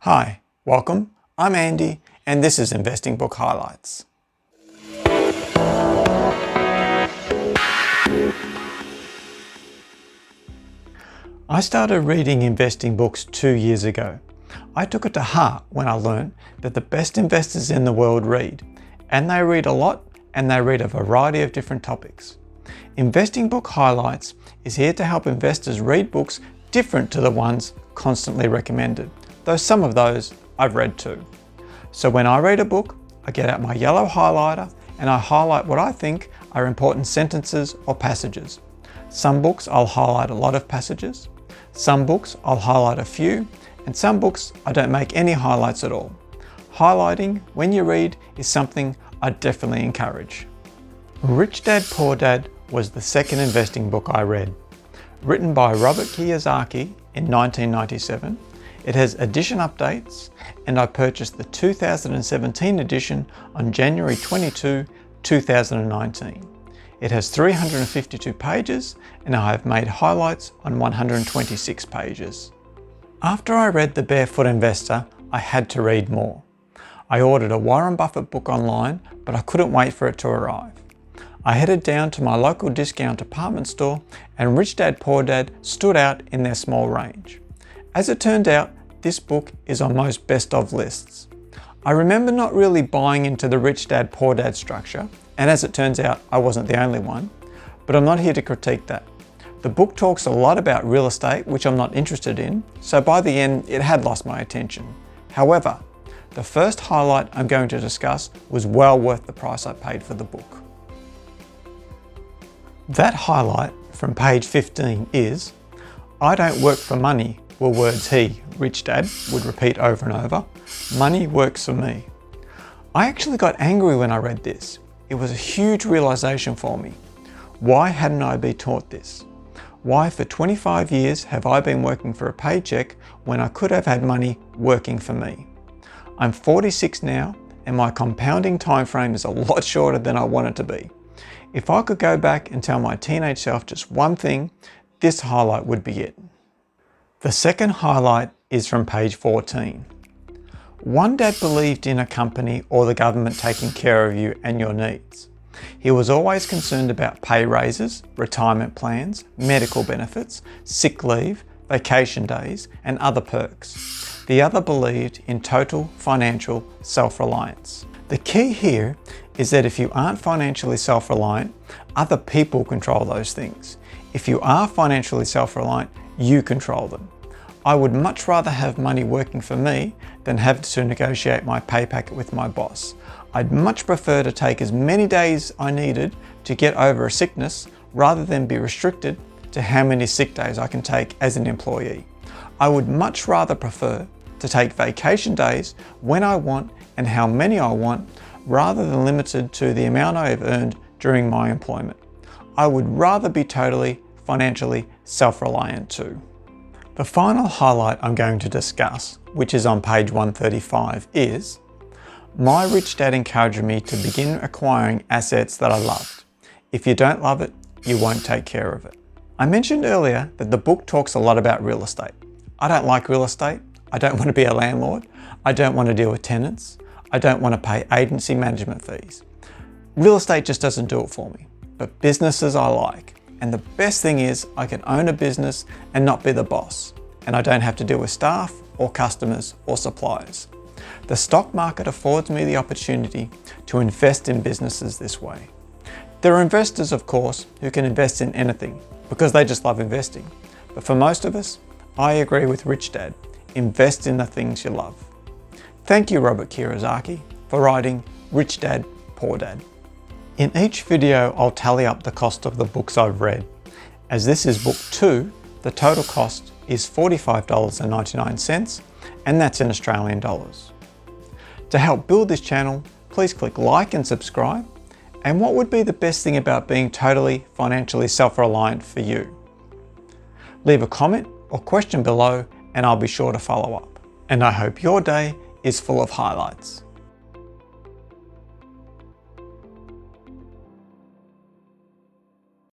Hi, welcome. I'm Andy and this is Investing Book Highlights. I started reading investing books 2 years ago. I took it to heart when I learned that the best investors in the world read, and they read a lot and they read a variety of different topics. Investing Book Highlights is here to help investors read books different to the ones constantly recommended, though some of those I've read too. So when I read a book, I get out my yellow highlighter and I highlight what I think are important sentences or passages. Some books I'll highlight a lot of passages, some books I'll highlight a few, and some books I don't make any highlights at all. Highlighting when you read is something I definitely encourage. Rich Dad, Poor Dad was the second investing book I read. Written by Robert Kiyosaki in 1997, it has edition updates, and I purchased the 2017 edition on January 22, 2019. It has 352 pages and I have made highlights on 126 pages. After I read The Barefoot Investor, I had to read more. I ordered a Warren Buffett book online, but I couldn't wait for it to arrive. I headed down to my local discount department store and Rich Dad Poor Dad stood out in their small range. As it turned out, this book is on most best of lists. I remember not really buying into the Rich Dad Poor Dad structure, and as it turns out, I wasn't the only one, but I'm not here to critique that. The book talks a lot about real estate, which I'm not interested in, so by the end, it had lost my attention. However, the first highlight I'm going to discuss was well worth the price I paid for the book. That highlight from page 15 is, "I don't work for money," were words he, Rich Dad, would repeat over and over. "Money works for me." I actually got angry when I read this. It was a huge realization for me. Why hadn't I been taught this? Why for 25 years have I been working for a paycheck when I could have had money working for me? I'm 46 now and my compounding time frame is a lot shorter than I want it to be. If I could go back and tell my teenage self just one thing, this highlight would be it. The second highlight is from page 14. One dad believed in a company or the government taking care of you and your needs. He was always concerned about pay raises, retirement plans, medical benefits, sick leave, vacation days, and other perks. The other believed in total financial self-reliance. The key here is that if you aren't financially self-reliant, other people control those things. If you are financially self-reliant, you control them. I would much rather have money working for me than have to negotiate my pay packet with my boss. I'd much prefer to take as many days I needed to get over a sickness rather than be restricted to how many sick days I can take as an employee. I would much rather prefer to take vacation days when I want and how many I want rather than limited to the amount I have earned during my employment. I would rather be totally financially self-reliant too. The final highlight I'm going to discuss, which is on page 135, is my rich dad encouraged me to begin acquiring assets that I loved. If you don't love it, you won't take care of it. I mentioned earlier that the book talks a lot about real estate. I don't like real estate. I don't want to be a landlord. I don't want to deal with tenants. I don't want to pay agency management fees. Real estate just doesn't do it for me, but businesses I like. And the best thing is I can own a business and not be the boss. And I don't have to deal with staff or customers or suppliers. The stock market affords me the opportunity to invest in businesses this way. There are investors, of course, who can invest in anything because they just love investing. But for most of us, I agree with Rich Dad. Invest in the things you love. Thank you, Robert Kiyosaki, for writing Rich Dad, Poor Dad. In each video, I'll tally up the cost of the books I've read. As this is book 2, the total cost is $45.99, and that's in Australian dollars. To help build this channel, please click like and subscribe. And what would be the best thing about being totally financially self-reliant for you? Leave a comment or question below and I'll be sure to follow up. And I hope your day is full of highlights.